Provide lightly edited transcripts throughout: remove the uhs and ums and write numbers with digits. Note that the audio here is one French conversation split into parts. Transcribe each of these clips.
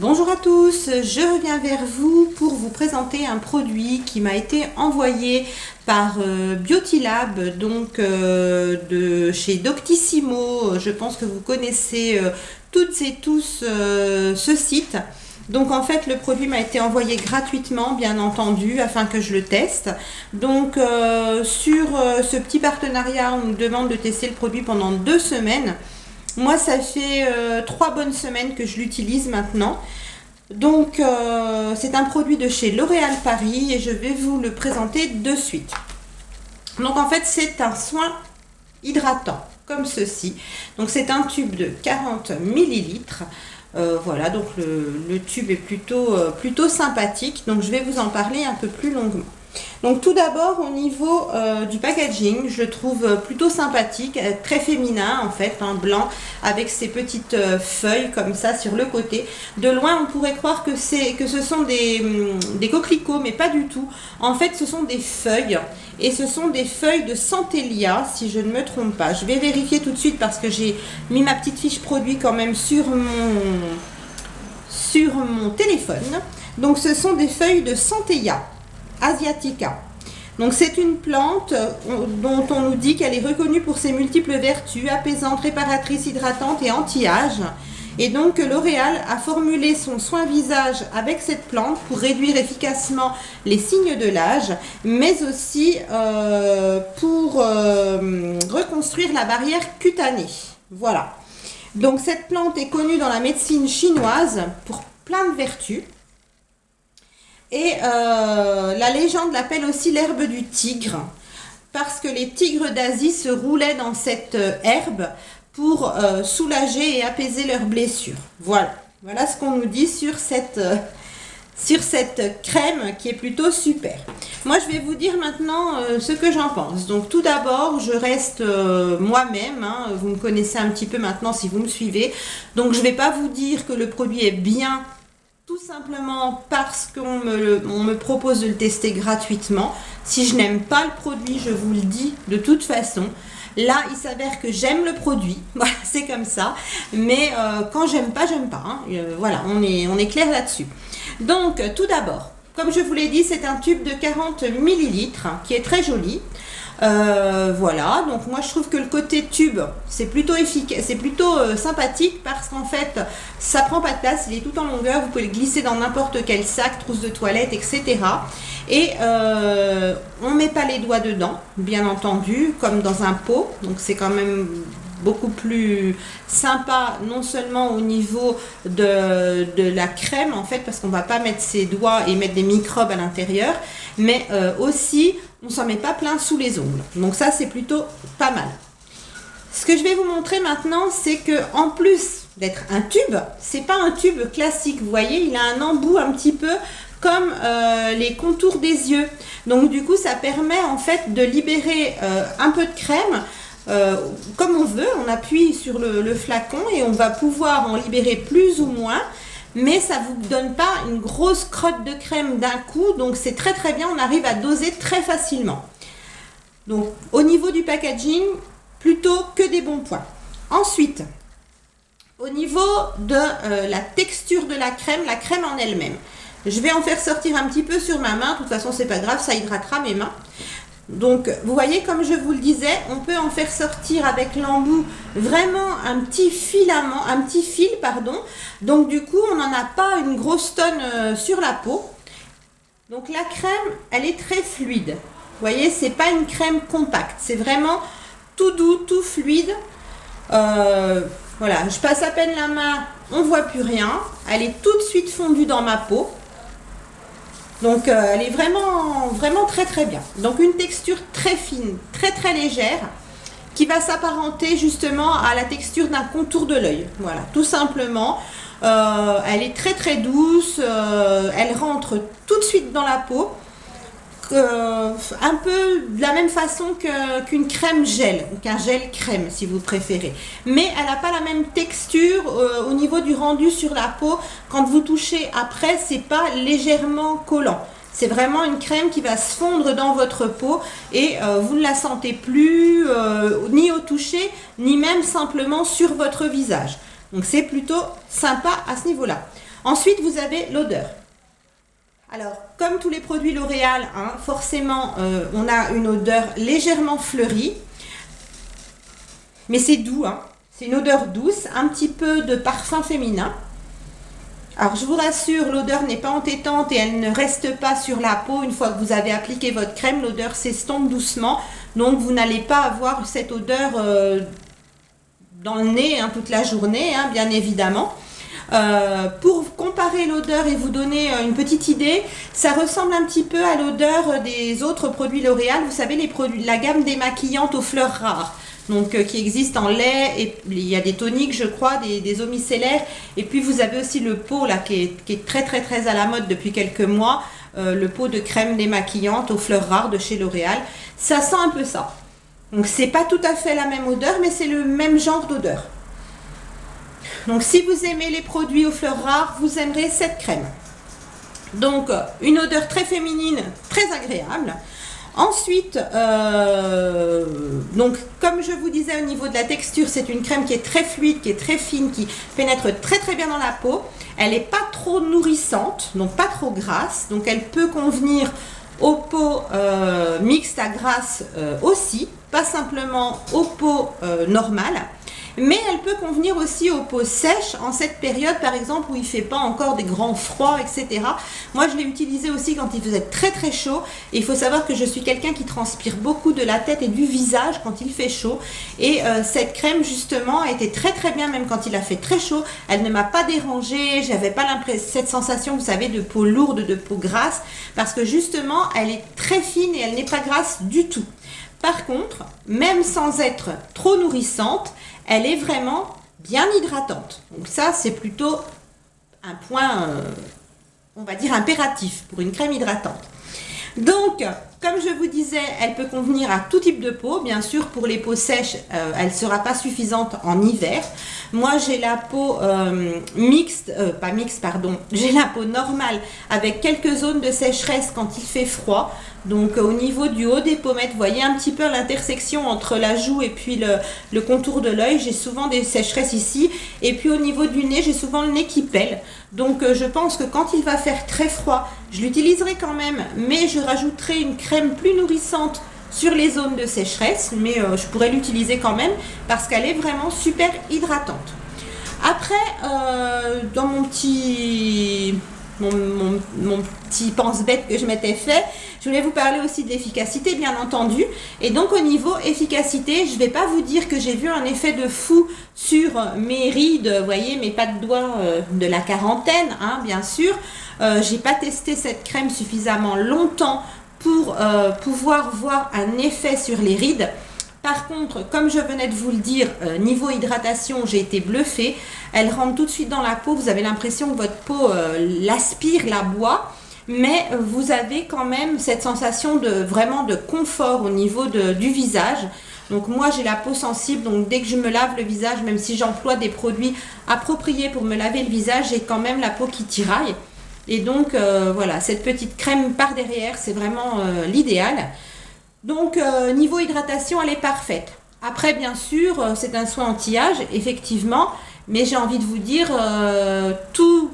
Bonjour à tous, je reviens vers vous pour vous présenter un produit qui m'a été envoyé par Beautylab, donc de chez Doctissimo. Je pense que vous connaissez toutes et tous ce site. Donc en fait le produit m'a été envoyé gratuitement, bien entendu, afin que je le teste. Donc sur ce petit partenariat, on me demande de tester le produit pendant 2 semaines. Moi, ça fait 3 bonnes semaines que je l'utilise maintenant. Donc, c'est un produit de chez L'Oréal Paris et je vais vous le présenter de suite. Donc, en fait, c'est un soin hydratant, comme ceci. Donc, c'est un tube de 40 millilitres. Voilà, donc le tube est plutôt sympathique. Donc, je vais vous en parler un peu plus longuement. Donc tout d'abord au niveau du packaging, je le trouve plutôt sympathique, très féminin en fait, hein, blanc avec ces petites feuilles comme ça sur le côté. De loin on pourrait croire que ce sont des coquelicots, mais pas du tout. En fait ce sont des feuilles et ce sont des feuilles de Centellia si je ne me trompe pas. Je vais vérifier tout de suite parce que j'ai mis ma petite fiche produit quand même sur mon téléphone. Donc ce sont des feuilles de Centellia asiatica. Donc c'est une plante dont on nous dit qu'elle est reconnue pour ses multiples vertus, apaisantes, réparatrices, hydratantes et anti-âge. Et donc L'Oréal a formulé son soin visage avec cette plante pour réduire efficacement les signes de l'âge, mais aussi pour reconstruire la barrière cutanée. Voilà. Donc cette plante est connue dans la médecine chinoise pour plein de vertus. Et la légende l'appelle aussi l'herbe du tigre, parce que les tigres d'Asie se roulaient dans cette herbe pour soulager et apaiser leurs blessures. Voilà, voilà ce qu'on nous dit sur cette crème qui est plutôt super. Moi, je vais vous dire maintenant ce que j'en pense. Donc tout d'abord, je reste moi-même, hein, vous me connaissez un petit peu maintenant si vous me suivez. Donc je ne vais pas vous dire que le produit est bien, tout simplement parce qu'on me propose de le tester gratuitement. Si je n'aime pas le produit, je vous le dis de toute façon. Là, il s'avère que j'aime le produit. Voilà, c'est comme ça. Mais quand j'aime pas, j'aime pas. Hein. Voilà, on est clair là-dessus. Donc, tout d'abord, comme je vous l'ai dit, c'est un tube de 40 millilitres qui est très joli. Voilà, donc moi je trouve que le côté tube c'est plutôt efficace, c'est plutôt sympathique parce qu'en fait ça prend pas de place, il est tout en longueur, vous pouvez le glisser dans n'importe quel sac, trousse de toilette, etc. Et on met pas les doigts dedans, bien entendu, comme dans un pot, donc c'est quand même beaucoup plus sympa, non seulement au niveau de la crème en fait, parce qu'on va pas mettre ses doigts et mettre des microbes à l'intérieur, mais aussi on s'en met pas plein sous les ongles. Donc ça c'est plutôt pas mal. Ce que je vais vous montrer maintenant, c'est que en plus d'être un tube, c'est pas un tube classique. Vous voyez, il a un embout un petit peu comme les contours des yeux. Donc du coup, ça permet en fait de libérer un peu de crème. Comme on veut, on appuie sur le flacon et on va pouvoir en libérer plus ou moins. Mais ça ne vous donne pas une grosse crotte de crème d'un coup, donc c'est très très bien, on arrive à doser très facilement. Donc au niveau du packaging, plutôt que des bons points. Ensuite, au niveau de la texture de la crème en elle-même, je vais en faire sortir un petit peu sur ma main, de toute façon c'est pas grave, ça hydratera mes mains. Donc vous voyez, comme je vous le disais, on peut en faire sortir avec l'embout vraiment un petit fil. Donc du coup on n'en a pas une grosse tonne sur la peau. Donc la crème, elle est très fluide. Vous voyez, c'est pas une crème compacte, c'est vraiment tout doux, tout fluide. Voilà, je passe à peine la main, on voit plus rien. Elle est tout de suite fondue dans ma peau. Donc elle est vraiment très très bien. Donc une texture très fine, très très légère, qui va s'apparenter justement à la texture d'un contour de l'œil. Voilà, tout simplement. Elle est très très douce, elle rentre tout de suite dans la peau. Un peu de la même façon qu'une crème gel, qu'un gel crème si vous préférez, mais elle n'a pas la même texture au niveau du rendu sur la peau. Quand vous touchez après, c'est pas légèrement collant, c'est vraiment une crème qui va se fondre dans votre peau et vous ne la sentez plus ni au toucher ni même simplement sur votre visage. Donc c'est plutôt sympa à ce niveau là. Ensuite, vous avez l'odeur. Alors, comme tous les produits L'Oréal, hein, forcément, on a une odeur légèrement fleurie, mais c'est doux, hein. C'est une odeur douce, un petit peu de parfum féminin. Alors, je vous rassure, l'odeur n'est pas entêtante et elle ne reste pas sur la peau. Une fois que vous avez appliqué votre crème, l'odeur s'estompe doucement, donc vous n'allez pas avoir cette odeur dans le nez hein, toute la journée, hein, bien évidemment. Pour comparer l'odeur et vous donner une petite idée, ça ressemble un petit peu à l'odeur des autres produits L'Oréal. Vous savez, les produits, la gamme démaquillante aux fleurs rares, donc qui existe en lait, et il y a des toniques, je crois, des eaux micellaires, et puis vous avez aussi le pot là qui est très très très à la mode depuis quelques mois, le pot de crème démaquillante aux fleurs rares de chez L'Oréal. Ça sent un peu ça. Donc c'est pas tout à fait la même odeur, mais c'est le même genre d'odeur. Donc si vous aimez les produits aux fleurs rares, vous aimerez cette crème. Donc une odeur très féminine, très agréable. Ensuite, donc comme je vous disais au niveau de la texture, c'est une crème qui est très fluide, qui est très fine, qui pénètre très très bien dans la peau. Elle n'est pas trop nourrissante, donc pas trop grasse. Donc elle peut convenir aux peaux mixtes à grasse aussi, pas simplement aux peaux normales. Mais elle peut convenir aussi aux peaux sèches en cette période, par exemple, où il ne fait pas encore des grands froids, etc. Moi, je l'ai utilisée aussi quand il faisait très très chaud. Et il faut savoir que je suis quelqu'un qui transpire beaucoup de la tête et du visage quand il fait chaud. Et cette crème, justement, était très très bien, même quand il a fait très chaud. Elle ne m'a pas dérangée. J'avais pas cette sensation, vous savez, de peau lourde, de peau grasse. Parce que justement, elle est très fine et elle n'est pas grasse du tout. Par contre, même sans être trop nourrissante, elle est vraiment bien hydratante. Donc ça, c'est plutôt un point, on va dire, impératif pour une crème hydratante. Donc, comme je vous disais, elle peut convenir à tout type de peau. Bien sûr, pour les peaux sèches, elle ne sera pas suffisante en hiver. Moi, j'ai la peau j'ai la peau normale avec quelques zones de sécheresse quand il fait froid. Donc, au niveau du haut des pommettes, vous voyez un petit peu l'intersection entre la joue et puis le contour de l'œil. J'ai souvent des sécheresses ici. Et puis, au niveau du nez, j'ai souvent le nez qui pèle. Donc, je pense que quand il va faire très froid, je l'utiliserai quand même, mais je rajouterai une crème plus nourrissante sur les zones de sécheresse, mais je pourrais l'utiliser quand même parce qu'elle est vraiment super hydratante. Après, dans mon petit pense-bête que je m'étais fait, je voulais vous parler aussi de l'efficacité, bien entendu. Et donc au niveau efficacité, je ne vais pas vous dire que j'ai vu un effet de fou sur mes rides, vous voyez, mes pas de doigts de la quarantaine, hein, bien sûr. J'ai pas testé cette crème suffisamment longtemps pour pouvoir voir un effet sur les rides. Par contre, comme je venais de vous le dire, niveau hydratation, j'ai été bluffée. Elle rentre tout de suite dans la peau. Vous avez l'impression que votre peau l'aspire, la boit. Mais vous avez quand même cette sensation vraiment de confort au niveau du visage. Donc moi, j'ai la peau sensible. Donc dès que je me lave le visage, même si j'emploie des produits appropriés pour me laver le visage, j'ai quand même la peau qui tiraille. Et donc, voilà, cette petite crème par derrière, c'est vraiment l'idéal. Donc, niveau hydratation, elle est parfaite. Après, bien sûr, c'est un soin anti-âge, effectivement, mais j'ai envie de vous dire, toute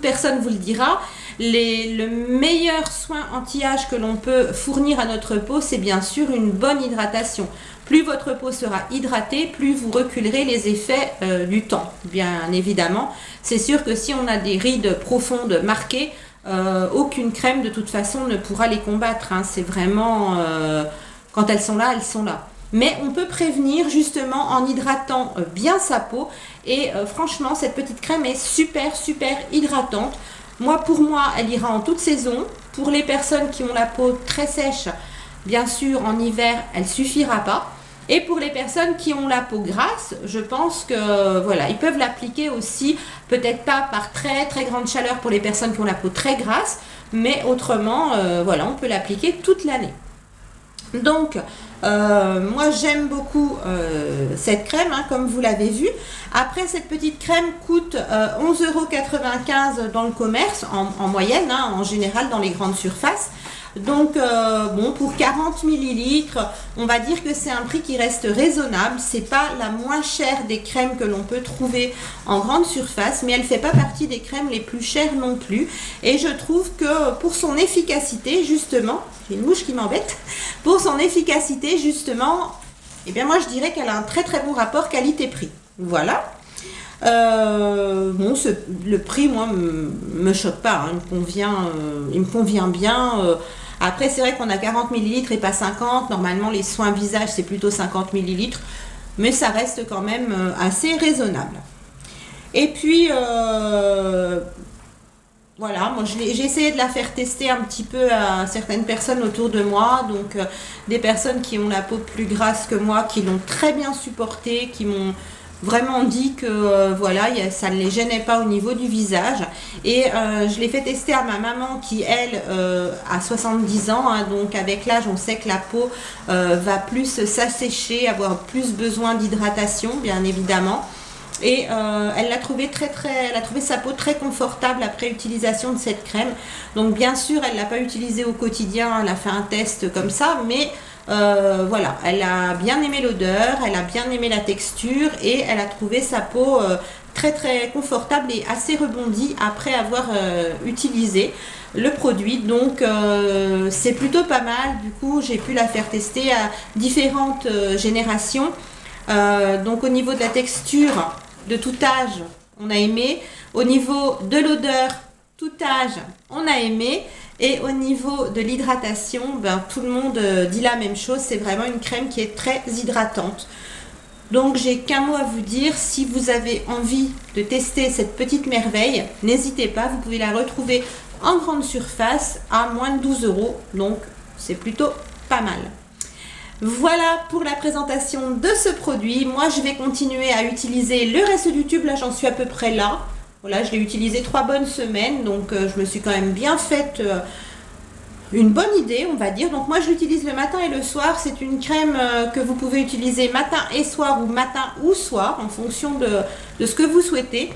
personne vous le dira, le meilleur soin anti-âge que l'on peut fournir à notre peau, c'est bien sûr une bonne hydratation. Plus votre peau sera hydratée, plus vous reculerez les effets du temps, bien évidemment. C'est sûr que si on a des rides profondes marquées, aucune crème de toute façon ne pourra les combattre, hein. C'est vraiment quand elles sont là, elles sont là. Mais on peut prévenir justement en hydratant bien sa peau. Et franchement, cette petite crème est super super hydratante. Pour moi, elle ira en toute saison. Pour les personnes qui ont la peau très sèche, bien sûr, en hiver, elle suffira pas. Et pour les personnes qui ont la peau grasse, je pense que voilà, ils peuvent l'appliquer aussi, peut-être pas par très très grande chaleur pour les personnes qui ont la peau très grasse, mais autrement, voilà, on peut l'appliquer toute l'année. Donc, moi j'aime beaucoup cette crème, hein, comme vous l'avez vu. Après, cette petite crème coûte 11,95 € dans le commerce, en moyenne, hein, en général dans les grandes surfaces. Donc bon, pour 40 millilitres, on va dire que c'est un prix qui reste raisonnable. C'est pas la moins chère des crèmes que l'on peut trouver en grande surface, mais elle fait pas partie des crèmes les plus chères non plus. Et je trouve que pour son efficacité, justement, j'ai une mouche qui m'embête, pour son efficacité, justement, eh bien moi je dirais qu'elle a un très très bon rapport qualité-prix. Voilà. Bon, le prix, moi, me choque pas, hein. Il me convient bien. Après, c'est vrai qu'on a 40 millilitres et pas 50. Normalement, les soins visage, c'est plutôt 50 millilitres. Mais ça reste quand même assez raisonnable. Et puis, voilà, moi j'ai essayé de la faire tester un petit peu à certaines personnes autour de moi. Donc, des personnes qui ont la peau plus grasse que moi, qui l'ont très bien supportée, qui m'ont vraiment dit que voilà, ça ne les gênait pas au niveau du visage. Et je l'ai fait tester à ma maman qui, elle, a 70 ans. Hein, donc avec l'âge, on sait que la peau va plus s'assécher, avoir plus besoin d'hydratation, bien évidemment. Et elle a trouvé sa peau très confortable après utilisation de cette crème. Donc bien sûr, elle ne l'a pas utilisée au quotidien, elle a fait un test comme ça, mais voilà, elle a bien aimé l'odeur, elle a bien aimé la texture et elle a trouvé sa peau très très confortable et assez rebondie après avoir utilisé le produit. Donc c'est plutôt pas mal. Du coup, j'ai pu la faire tester à différentes générations. Donc au niveau de la texture, de tout âge, on a aimé. Au niveau de l'odeur, tout âge, on a aimé. Et au niveau de l'hydratation, ben, tout le monde dit la même chose. C'est vraiment une crème qui est très hydratante. Donc j'ai qu'un mot à vous dire. Si vous avez envie de tester cette petite merveille, n'hésitez pas. Vous pouvez la retrouver en grande surface à moins de 12 €. Donc c'est plutôt pas mal. Voilà pour la présentation de ce produit. Moi, je vais continuer à utiliser le reste du tube. Là, j'en suis à peu près là. Voilà, je l'ai utilisé 3 bonnes semaines. Donc, je me suis quand même bien faite une bonne idée, on va dire. Donc, moi, je l'utilise le matin et le soir. C'est une crème que vous pouvez utiliser matin et soir ou matin ou soir en fonction de ce que vous souhaitez.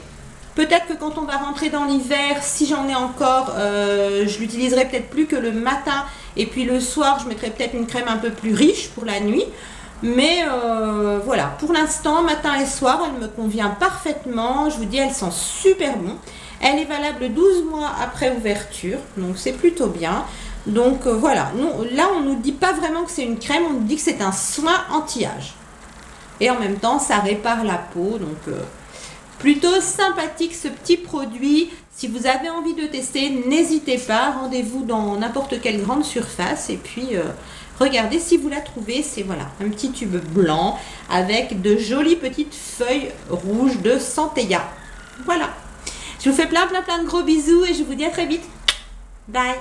Peut-être que quand on va rentrer dans l'hiver, si j'en ai encore, je l'utiliserai peut-être plus que le matin. Et puis le soir, je mettrai peut-être une crème un peu plus riche pour la nuit. Mais voilà, pour l'instant, matin et soir, elle me convient parfaitement. Je vous dis, elle sent super bon. Elle est valable 12 mois après ouverture, donc c'est plutôt bien. Donc voilà, là, on ne nous dit pas vraiment que c'est une crème, on nous dit que c'est un soin anti-âge. Et en même temps, ça répare la peau, donc plutôt sympathique ce petit produit. Si vous avez envie de tester, n'hésitez pas, rendez-vous dans n'importe quelle grande surface et puis regardez si vous la trouvez. C'est voilà, un petit tube blanc avec de jolies petites feuilles rouges de Centella. Voilà, je vous fais plein de gros bisous et je vous dis à très vite. Bye.